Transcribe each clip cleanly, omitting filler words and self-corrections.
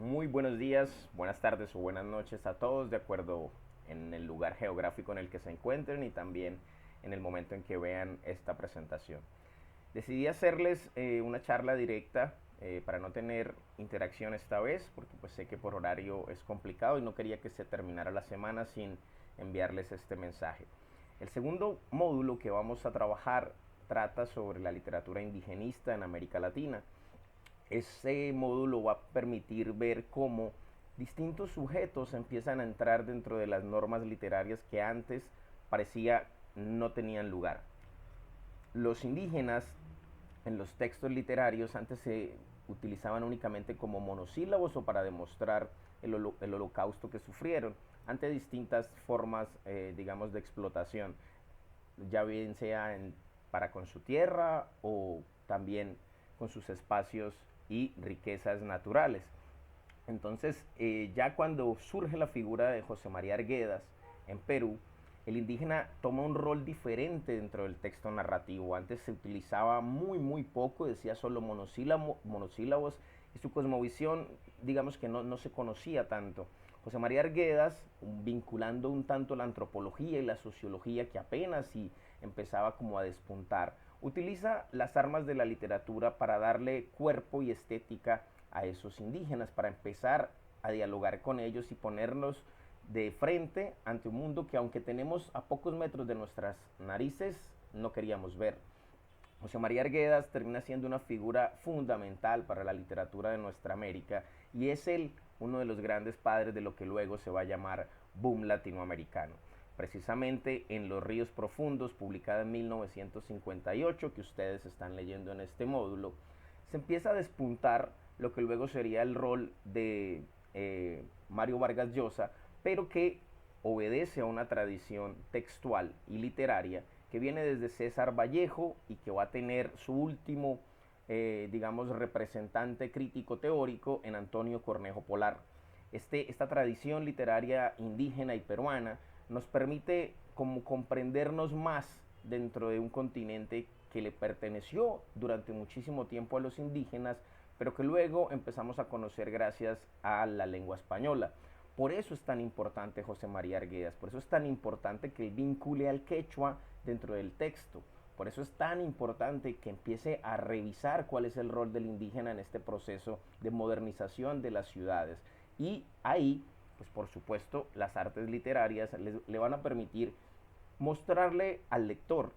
Muy buenos días, buenas tardes o buenas noches a todos, de acuerdo en el lugar geográfico en el que se encuentren y también en el momento en que vean esta presentación. Decidí hacerles una charla directa para no tener interacción esta vez, porque pues sé que por horario es complicado y no quería que se terminara la semana sin enviarles este mensaje. El segundo módulo que vamos a trabajar trata sobre la literatura indigenista en América Latina. Ese módulo va a permitir ver cómo distintos sujetos empiezan a entrar dentro de las normas literarias que antes parecía no tenían lugar. Los indígenas en los textos literarios antes se utilizaban únicamente como monosílabos o para demostrar el holocausto que sufrieron ante distintas formas, digamos, de explotación, ya bien sea para con su tierra o también con sus espacios y riquezas naturales. Entonces, ya cuando surge la figura de José María Arguedas en Perú, el indígena toma un rol diferente dentro del texto narrativo. Antes se utilizaba muy poco, decía solo monosílabos, y su cosmovisión, digamos que no se conocía tanto. José María Arguedas, vinculando un tanto la antropología y la sociología que apenas si empezaba como a despuntar, utiliza las armas de la literatura para darle cuerpo y estética a esos indígenas, para empezar a dialogar con ellos y ponernos de frente ante un mundo que, aunque tenemos a pocos metros de nuestras narices, no queríamos ver. José María Arguedas termina siendo una figura fundamental para la literatura de nuestra América y es él uno de los grandes padres de lo que luego se va a llamar boom latinoamericano. Precisamente en Los Ríos Profundos, publicada en 1958, que ustedes están leyendo en este módulo, se empieza a despuntar lo que luego sería el rol de Mario Vargas Llosa, pero que obedece a una tradición textual y literaria que viene desde César Vallejo y que va a tener su último, digamos, representante crítico teórico en Antonio Cornejo Polar. Esta tradición literaria indígena y peruana nos permite como comprendernos más dentro de un continente que le perteneció durante muchísimo tiempo a los indígenas, pero que luego empezamos a conocer gracias a la lengua española. Por eso es tan importante José María Arguedas, por eso es tan importante que vincule al quechua dentro del texto, por eso es tan importante que empiece a revisar cuál es el rol del indígena en este proceso de modernización de las ciudades. Y ahí, pues por supuesto, las artes literarias le van a permitir mostrarle al lector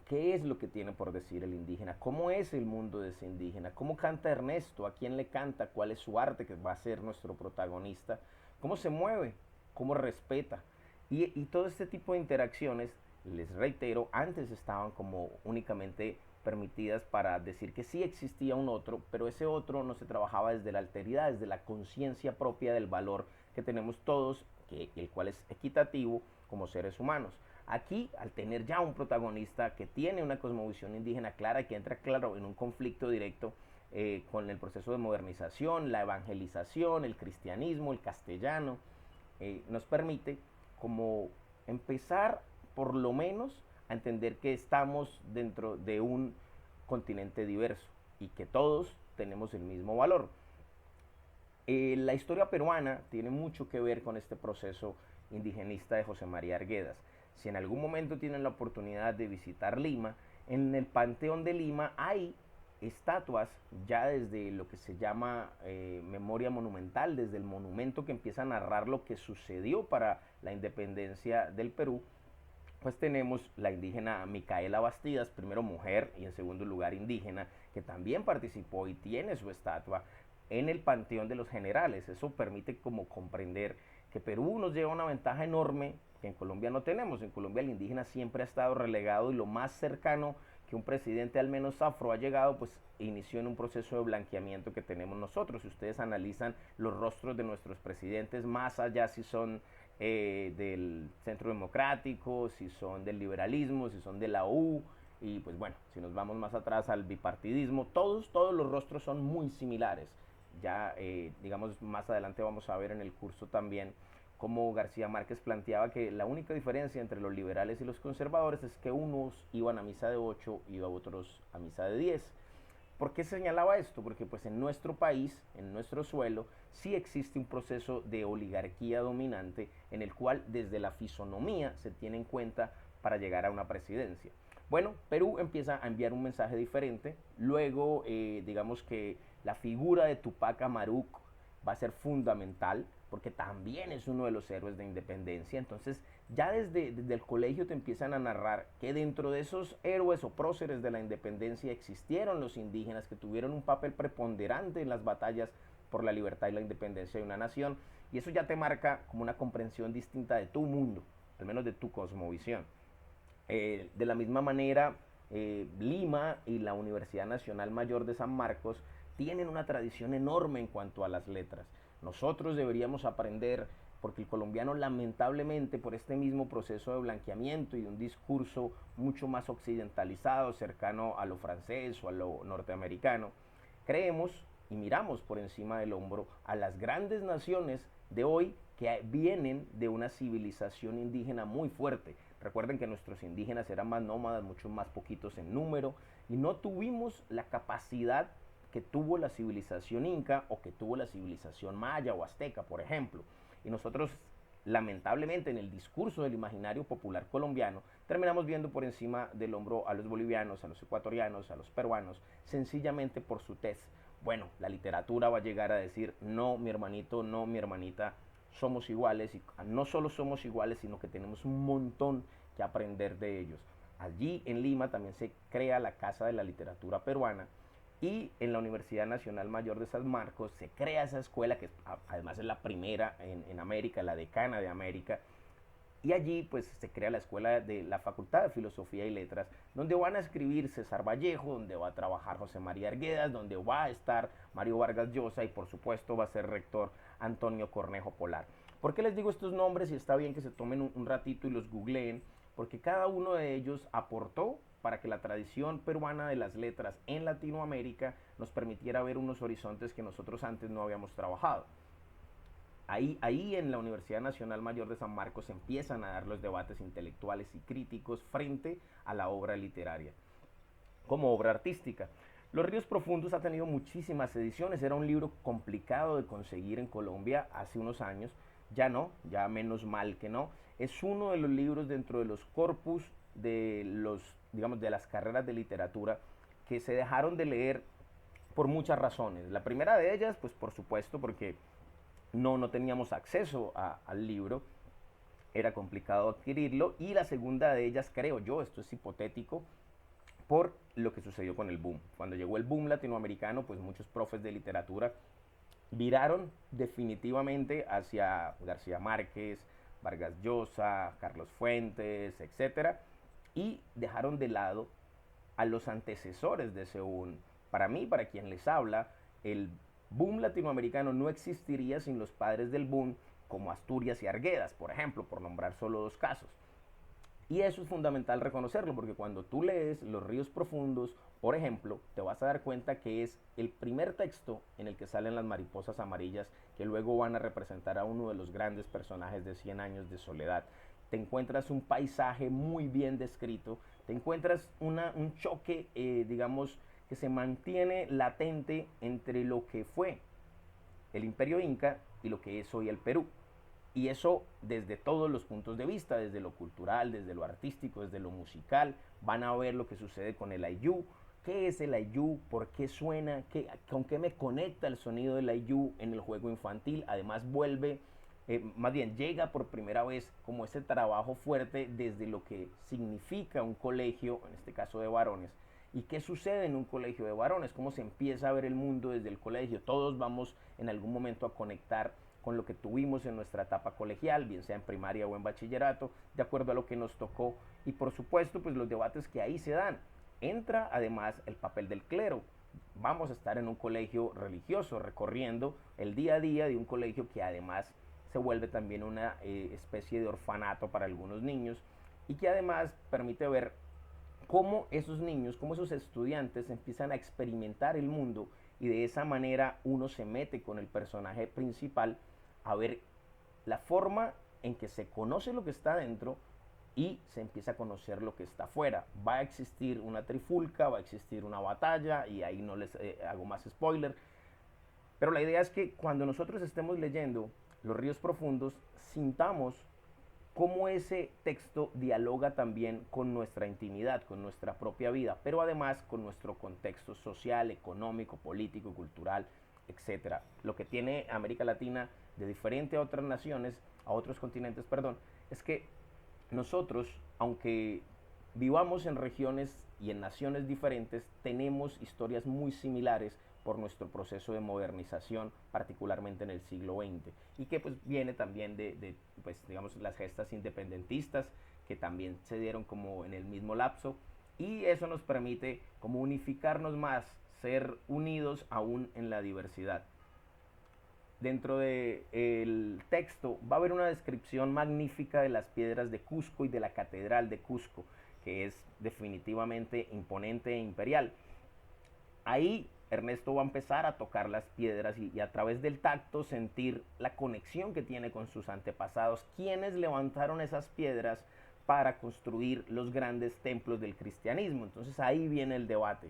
qué es lo que tiene por decir el indígena, cómo es el mundo de ese indígena, cómo canta Ernesto, a quién le canta, cuál es su arte, que va a ser nuestro protagonista, cómo se mueve, cómo respeta. Y todo este tipo de interacciones, les reitero, antes estaban como únicamente permitidas para decir que sí existía un otro, pero ese otro no se trabajaba desde la alteridad, desde la conciencia propia del valor que tenemos todos, el cual es equitativo como seres humanos. Aquí, al tener ya un protagonista que tiene una cosmovisión indígena clara y que entra claro en un conflicto directo con el proceso de modernización, la evangelización, el cristianismo, el castellano, nos permite como empezar por lo menos a entender que estamos dentro de un continente diverso y que todos tenemos el mismo valor. La historia peruana tiene mucho que ver con este proceso indigenista de José María Arguedas. Si en algún momento tienen la oportunidad de visitar Lima, en el Panteón de Lima hay estatuas ya desde lo que se llama memoria monumental, desde el monumento que empieza a narrar lo que sucedió para la independencia del Perú. Pues tenemos la indígena Micaela Bastidas, primero mujer y en segundo lugar indígena, que también participó y tiene su estatua en el Panteón de los Generales. Eso permite como comprender que Perú nos lleva una ventaja enorme que en Colombia no tenemos. En Colombia el indígena siempre ha estado relegado y lo más cercano que un presidente al menos afro ha llegado, pues inició en un proceso de blanqueamiento que tenemos nosotros. Si ustedes analizan los rostros de nuestros presidentes, más allá si son del centro democrático, si son del liberalismo, si son de la U, y pues bueno, si nos vamos más atrás al bipartidismo, todos los rostros son muy similares. Ya, digamos, más adelante vamos a ver en el curso también cómo García Márquez planteaba que la única diferencia entre los liberales y los conservadores es que unos iban a misa de 8 y otros a misa de 10. ¿Por qué señalaba esto? Porque pues en nuestro país, en nuestro suelo, sí existe un proceso de oligarquía dominante en el cual desde la fisonomía se tiene en cuenta para llegar a una presidencia. Bueno, Perú empieza a enviar un mensaje diferente, luego digamos que la figura de Tupac Amaru va a ser fundamental, porque también es uno de los héroes de independencia. Entonces, ya desde el colegio te empiezan a narrar que dentro de esos héroes o próceres de la independencia existieron los indígenas que tuvieron un papel preponderante en las batallas por la libertad y la independencia de una nación. Y eso ya te marca como una comprensión distinta de tu mundo, al menos de tu cosmovisión. De la misma manera, Lima y la Universidad Nacional Mayor de San Marcos tienen una tradición enorme en cuanto a las letras. Nosotros deberíamos aprender, porque el colombiano lamentablemente por este mismo proceso de blanqueamiento y de un discurso mucho más occidentalizado, cercano a lo francés o a lo norteamericano, creemos y miramos por encima del hombro a las grandes naciones de hoy que vienen de una civilización indígena muy fuerte. Recuerden que nuestros indígenas eran más nómadas, mucho más poquitos en número, y no tuvimos la capacidad que tuvo la civilización inca o que tuvo la civilización maya o azteca, por ejemplo. Y nosotros, lamentablemente, en el discurso del imaginario popular colombiano, terminamos viendo por encima del hombro a los bolivianos, a los ecuatorianos, a los peruanos, sencillamente por su tez. Bueno, la literatura va a llegar a decir, no, mi hermanito, no, mi hermanita, somos iguales, y no solo somos iguales, sino que tenemos un montón que aprender de ellos. Allí en Lima también se crea la Casa de la Literatura Peruana, y en la Universidad Nacional Mayor de San Marcos se crea esa escuela que además es la primera en América, la decana de América, y allí pues se crea la escuela de la Facultad de Filosofía y Letras, donde van a escribir César Vallejo, donde va a trabajar José María Arguedas, donde va a estar Mario Vargas Llosa y por supuesto va a ser rector Antonio Cornejo Polar. ¿Por qué les digo estos nombres? Y está bien que se tomen un ratito y los googleen, porque cada uno de ellos aportó para que la tradición peruana de las letras en Latinoamérica nos permitiera ver unos horizontes que nosotros antes no habíamos trabajado. Ahí en la Universidad Nacional Mayor de San Marcos se empiezan a dar los debates intelectuales y críticos frente a la obra literaria, como obra artística. Los Ríos Profundos ha tenido muchísimas ediciones, era un libro complicado de conseguir en Colombia hace unos años, ya no, ya menos mal que no. Es uno de los libros dentro de los corpus de digamos, de las carreras de literatura que se dejaron de leer por muchas razones. La primera de ellas, pues por supuesto, porque no teníamos acceso al libro, era complicado adquirirlo, y la segunda de ellas, creo yo, esto es hipotético, por lo que sucedió con el boom. Cuando llegó el boom latinoamericano, pues muchos profes de literatura viraron definitivamente hacia García Márquez, Vargas Llosa, Carlos Fuentes, etcétera, y dejaron de lado a los antecesores de ese boom. Para mí, para quien les habla, el boom latinoamericano no existiría sin los padres del boom, como Asturias y Arguedas, por ejemplo, por nombrar solo dos casos. Y eso es fundamental reconocerlo, porque cuando tú lees Los Ríos Profundos, por ejemplo, te vas a dar cuenta que es el primer texto en el que salen las mariposas amarillas, que luego van a representar a uno de los grandes personajes de 100 años de soledad. Te encuentras un paisaje muy bien descrito, te encuentras un choque, digamos, que se mantiene latente entre lo que fue el Imperio Inca y lo que es hoy el Perú. Y eso desde todos los puntos de vista, desde lo cultural, desde lo artístico, desde lo musical. Van a ver lo que sucede con el Ayllu. ¿Qué es el Ayllu? ¿Por qué suena? ¿Con qué me conecta el sonido del Ayllu en el juego infantil? Además vuelve, más bien llega por primera vez como ese trabajo fuerte desde lo que significa un colegio, en este caso de varones. ¿Y qué sucede en un colegio de varones? ¿Cómo se empieza a ver el mundo desde el colegio? Todos vamos en algún momento a conectar con lo que tuvimos en nuestra etapa colegial, bien sea en primaria o en bachillerato, de acuerdo a lo que nos tocó, y por supuesto pues los debates que ahí se dan. Entra además el papel del clero. Vamos a estar en un colegio religioso, recorriendo el día a día de un colegio que además se vuelve también una especie de orfanato para algunos niños, y que además permite ver cómo esos niños, cómo esos estudiantes empiezan a experimentar el mundo, y de esa manera uno se mete con el personaje principal a ver la forma en que se conoce lo que está dentro, y se empieza a conocer lo que está afuera. Va a existir una trifulca, va a existir una batalla, y ahí no les hago más spoiler, pero la idea es que cuando nosotros estemos leyendo Los Ríos Profundos, sintamos cómo ese texto dialoga también con nuestra intimidad, con nuestra propia vida, pero además con nuestro contexto social, económico, político, cultural, etcétera. Lo que tiene América Latina de diferente a otras naciones, a otros continentes, perdón, es que nosotros, aunque vivamos en regiones y en naciones diferentes, tenemos historias muy similares por nuestro proceso de modernización, particularmente en el siglo XX, y que pues viene también de pues, digamos, las gestas independentistas que también se dieron como en el mismo lapso, y eso nos permite como unificarnos más, ser unidos aún en la diversidad. Dentro del texto va a haber una descripción magnífica de las piedras de Cusco y de la catedral de Cusco, que es definitivamente imponente e imperial. Ahí Ernesto va a empezar a tocar las piedras y a través del tacto sentir la conexión que tiene con sus antepasados, quienes levantaron esas piedras para construir los grandes templos del cristianismo. Entonces ahí viene el debate.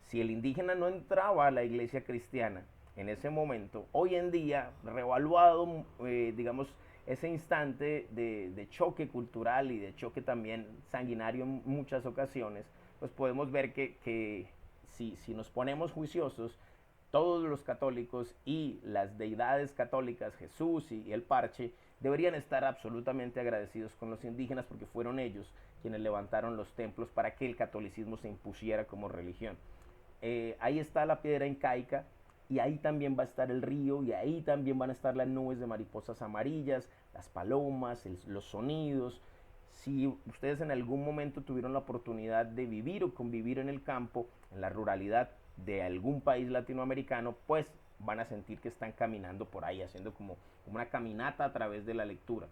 Si el indígena no entraba a la iglesia cristiana en ese momento, hoy en día, revaluado, digamos, ese instante de choque cultural y de choque también sanguinario en muchas ocasiones, pues podemos ver que si nos ponemos juiciosos, todos los católicos y las deidades católicas, Jesús y el parche, deberían estar absolutamente agradecidos con los indígenas porque fueron ellos quienes levantaron los templos para que el catolicismo se impusiera como religión. Ahí está la piedra incaica, y ahí también va a estar el río, y ahí también van a estar las nubes de mariposas amarillas, las palomas, los sonidos. Si ustedes en algún momento tuvieron la oportunidad de vivir o convivir en el campo, en la ruralidad de algún país latinoamericano, pues van a sentir que están caminando por ahí, haciendo como una caminata a través de la lectura.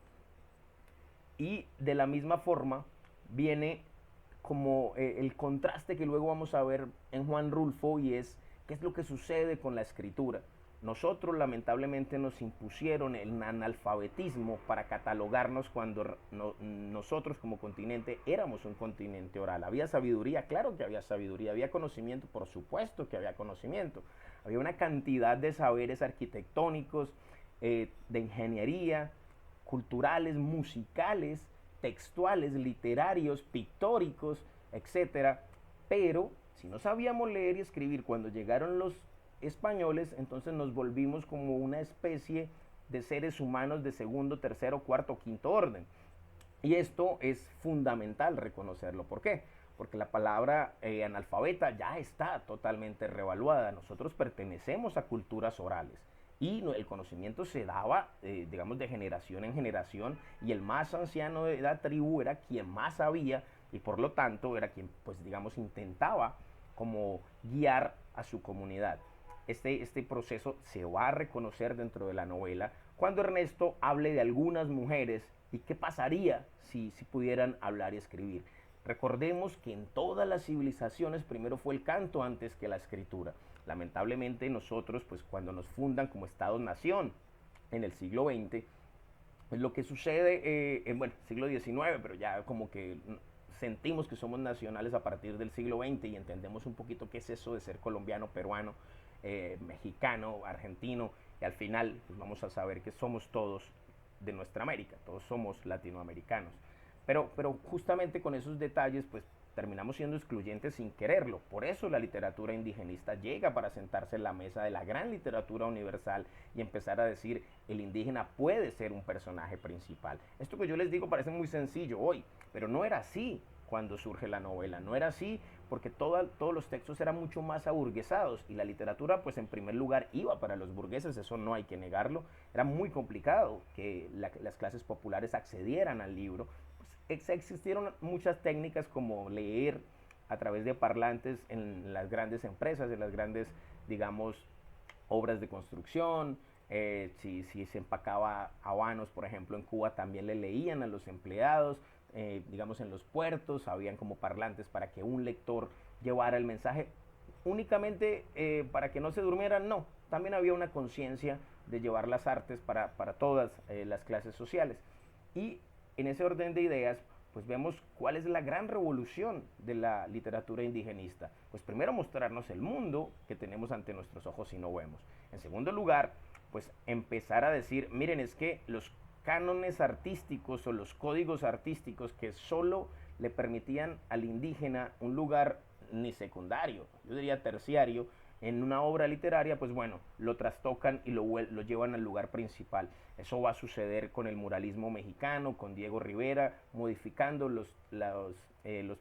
Y de la misma forma viene como el contraste que luego vamos a ver en Juan Rulfo, y es qué es lo que sucede con la escritura. Nosotros lamentablemente nos impusieron el analfabetismo para catalogarnos cuando nosotros como continente éramos un continente oral. Había sabiduría, claro que había sabiduría, había conocimiento, por supuesto que había conocimiento. Había una cantidad de saberes arquitectónicos, de ingeniería, culturales, musicales, textuales, literarios, pictóricos, etcétera. Pero si no sabíamos leer y escribir cuando llegaron los españoles, entonces nos volvimos como una especie de seres humanos de segundo, tercero, cuarto, quinto orden. Y esto es fundamental reconocerlo. ¿Por qué? Porque la palabra analfabeta ya está totalmente revaluada. Nosotros pertenecemos a culturas orales y el conocimiento se daba, digamos, de generación en generación, y el más anciano de la tribu era quien más sabía, y por lo tanto era quien, pues, digamos, intentaba como guiar a su comunidad. Este proceso se va a reconocer dentro de la novela cuando Ernesto hable de algunas mujeres y qué pasaría si pudieran hablar y escribir. Recordemos que en todas las civilizaciones primero fue el canto antes que la escritura. Lamentablemente nosotros, pues cuando nos fundan como Estado-nación en el siglo XX, pues lo que sucede en, bueno, siglo XIX, pero ya como que sentimos que somos nacionales a partir del siglo XX y entendemos un poquito qué es eso de ser colombiano, peruano, mexicano, argentino, y al final pues vamos a saber que somos todos de nuestra América, todos somos latinoamericanos. Pero justamente con esos detalles pues terminamos siendo excluyentes sin quererlo. Por eso la literatura indigenista llega para sentarse en la mesa de la gran literatura universal y empezar a decir, el indígena puede ser un personaje principal. Esto que yo les digo parece muy sencillo hoy, pero no era así cuando surge la novela, no era así porque todos los textos eran mucho más aburguesados, y la literatura pues en primer lugar iba para los burgueses, eso no hay que negarlo. Era muy complicado que las clases populares accedieran al libro. Pues existieron muchas técnicas como leer a través de parlantes en las grandes empresas, en las grandes, digamos, obras de construcción. Si se empacaba habanos, por ejemplo, en Cuba también le leían a los empleados. Digamos, en los puertos habían como parlantes para que un lector llevara el mensaje únicamente para que no se durmieran. No, también había una conciencia de llevar las artes para todas las clases sociales. Y en ese orden de ideas, pues vemos cuál es la gran revolución de la literatura indigenista. Pues primero mostrarnos el mundo que tenemos ante nuestros ojos y no vemos. En segundo lugar, pues empezar a decir, miren, es que los cánones artísticos o los códigos artísticos que solo le permitían al indígena un lugar ni secundario, yo diría terciario, en una obra literaria, pues bueno, lo trastocan y lo llevan al lugar principal. Eso va a suceder con el muralismo mexicano, con Diego Rivera, modificando los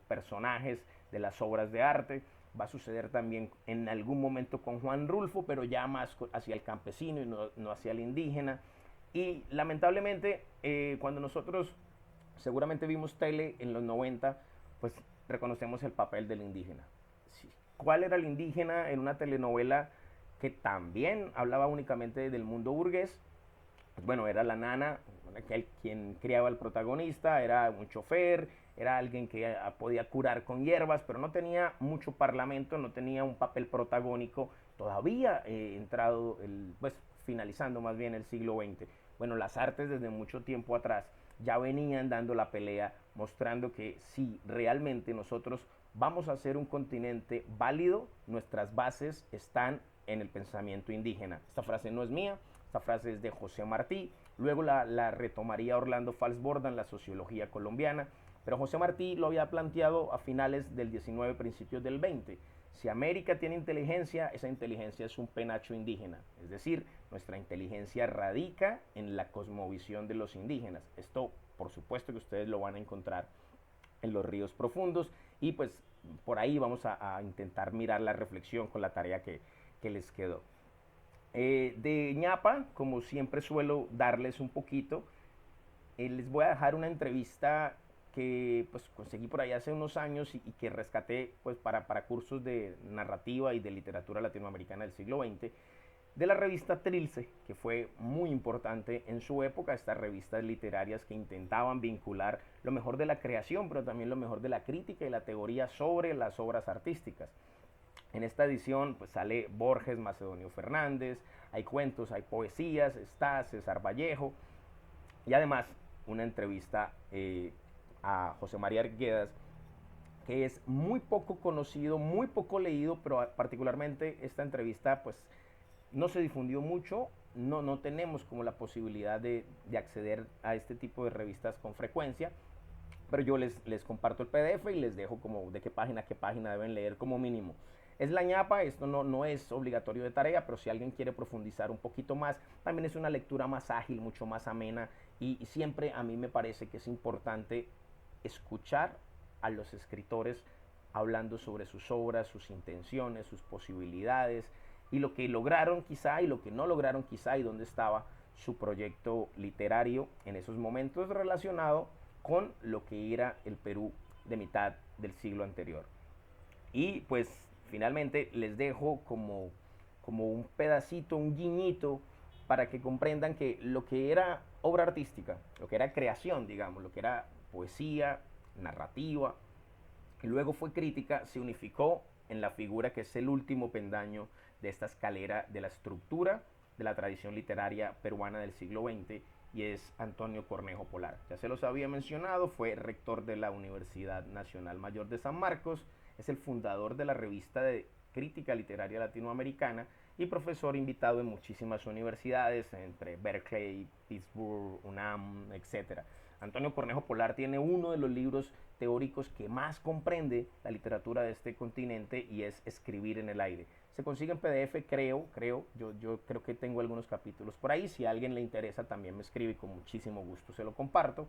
personajes de las obras de arte. Va a suceder también en algún momento con Juan Rulfo, pero ya más hacia el campesino y no hacia el indígena. Y lamentablemente, cuando nosotros seguramente vimos tele en los 90, pues reconocemos el papel del indígena. Sí. ¿Cuál era el indígena en una telenovela que también hablaba únicamente del mundo burgués? Pues bueno, era la nana, quien criaba al protagonista, era un chofer, era alguien que podía curar con hierbas, pero no tenía mucho parlamento, no tenía un papel protagónico, todavía entrado, pues finalizando más bien el siglo XX. Bueno, las artes desde mucho tiempo atrás ya venían dando la pelea, mostrando que si realmente nosotros vamos a ser un continente válido, nuestras bases están en el pensamiento indígena. Esta frase no es mía, esta frase es de José Martí, luego la retomaría Orlando Falsborda en la sociología colombiana, pero José Martí lo había planteado a finales del 19, principios del 20. Si América tiene inteligencia, esa inteligencia es un penacho indígena, es decir, nuestra inteligencia radica en la cosmovisión de los indígenas. Esto, por supuesto que ustedes lo van a encontrar en los ríos profundos y pues por ahí vamos a intentar mirar la reflexión con la tarea que les quedó. De ñapa, como siempre suelo darles un poquito, les voy a dejar una entrevista que pues conseguí por ahí hace unos años y que rescaté pues para cursos de narrativa y de literatura latinoamericana del siglo XX, de la revista Trilce, que fue muy importante en su época, estas revistas literarias que intentaban vincular lo mejor de la creación, pero también lo mejor de la crítica y la teoría sobre las obras artísticas. En esta edición pues sale Borges, Macedonio Fernández, hay cuentos, hay poesías, está César Vallejo y además una entrevista a José María Arguedas, que es muy poco conocido, muy poco leído, pero particularmente esta entrevista pues no se difundió mucho, no tenemos como la posibilidad de acceder a este tipo de revistas con frecuencia, pero yo les comparto el PDF y les dejo como de qué página deben leer como mínimo. Es la ñapa, esto no es obligatorio de tarea, pero si alguien quiere profundizar un poquito más, también es una lectura más ágil, mucho más amena y siempre a mí me parece que es importante escuchar a los escritores hablando sobre sus obras, sus intenciones, sus posibilidades y lo que lograron quizá y lo que no lograron quizá y dónde estaba su proyecto literario en esos momentos relacionado con lo que era el Perú de mitad del siglo anterior. Y pues finalmente les dejo como un pedacito, un guiñito, para que comprendan que lo que era obra artística, lo que era creación, digamos, lo que era poesía, narrativa, y luego fue crítica, se unificó en la figura que es el último pendaño de esta escalera de la estructura de la tradición literaria peruana del siglo XX y es Antonio Cornejo Polar. Ya se los había mencionado, fue rector de la Universidad Nacional Mayor de San Marcos, es el fundador de la revista de crítica literaria latinoamericana y profesor invitado en muchísimas universidades, entre Berkeley, Pittsburgh, UNAM, etc. Antonio Cornejo Polar tiene uno de los libros teóricos que más comprende la literatura de este continente y es Escribir en el aire. Se consigue en PDF, yo creo que tengo algunos capítulos por ahí, si a alguien le interesa también me escribe y con muchísimo gusto se lo comparto.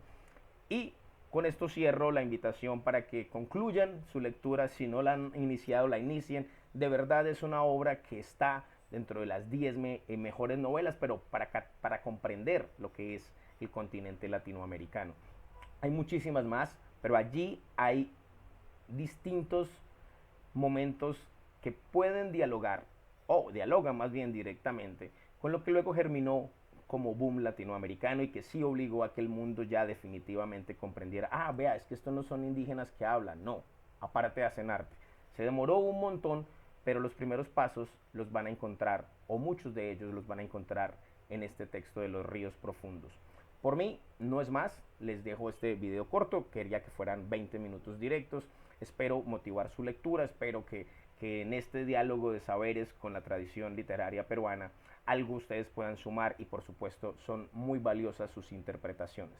Y con esto cierro la invitación para que concluyan su lectura, si no la han iniciado, la inicien. De verdad es una obra que está dentro de las 10 mejores novelas, pero para comprender lo que es el continente latinoamericano. Hay muchísimas más, pero allí hay distintos momentos que pueden dialogar, o dialogan más bien directamente, con lo que luego germinó como boom latinoamericano y que sí obligó a que el mundo ya definitivamente comprendiera, vea, es que estos no son indígenas que hablan, no, aparte hacen arte. Se demoró un montón, pero los primeros pasos los van a encontrar, o muchos de ellos los van a encontrar en este texto de Los ríos profundos. Por mí, no es más, les dejo este video corto, quería que fueran 20 minutos directos, espero motivar su lectura, espero que en este diálogo de saberes con la tradición literaria peruana algo ustedes puedan sumar y por supuesto son muy valiosas sus interpretaciones.